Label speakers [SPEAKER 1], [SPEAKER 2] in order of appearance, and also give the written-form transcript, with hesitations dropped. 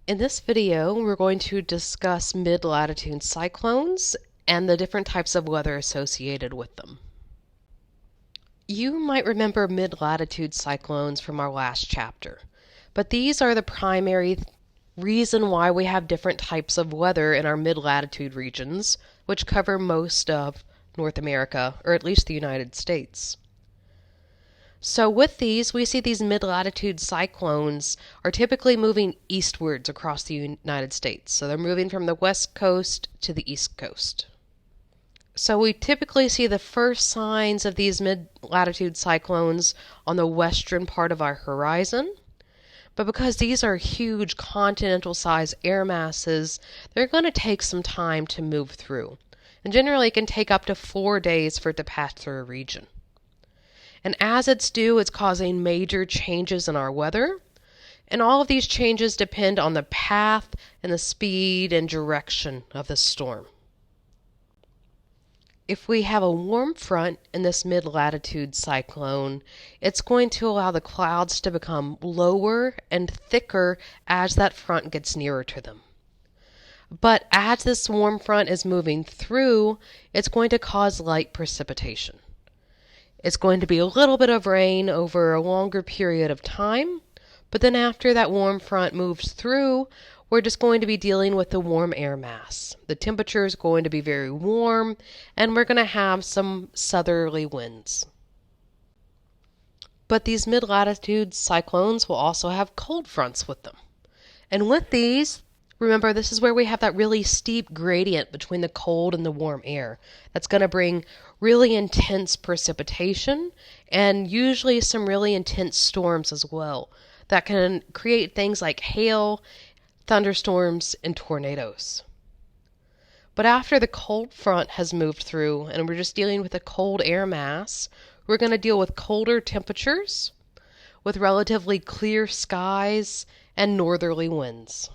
[SPEAKER 1] In this video, we're going to discuss mid-latitude cyclones and the different types of weather associated with them. You might remember mid-latitude cyclones from our last chapter, but these are the primary reason why we have different types of weather in our mid-latitude regions, which cover most of North America, or at least the United States. So with these, we see these mid-latitude cyclones are typically moving eastwards across the United States. So they're moving from the west coast to the east coast. So we typically see the first signs of these mid-latitude cyclones on the western part of our horizon. But because these are huge continental-sized air masses, they're going to take some time to move through. And generally it can take up to 4 days for it to pass through a region. And as it's due, it's causing major changes in our weather. And all of these changes depend on the path and the speed and direction of the storm. If we have a warm front in this mid-latitude cyclone, it's going to allow the clouds to become lower and thicker as that front gets nearer to them. But as this warm front is moving through, it's going to cause light precipitation. It's going to be a little bit of rain over a longer period of time, but then after that warm front moves through, we're just going to be dealing with the warm air mass. The temperature is going to be very warm, and we're going to have some southerly winds. But these mid-latitude cyclones will also have cold fronts with them. And with these, remember, this is where we have that really steep gradient between the cold and the warm air. That's going to bring really intense precipitation and usually some really intense storms as well that can create things like hail, thunderstorms, and tornadoes. But after the cold front has moved through and we're just dealing with a cold air mass, we're going to deal with colder temperatures with relatively clear skies and northerly winds.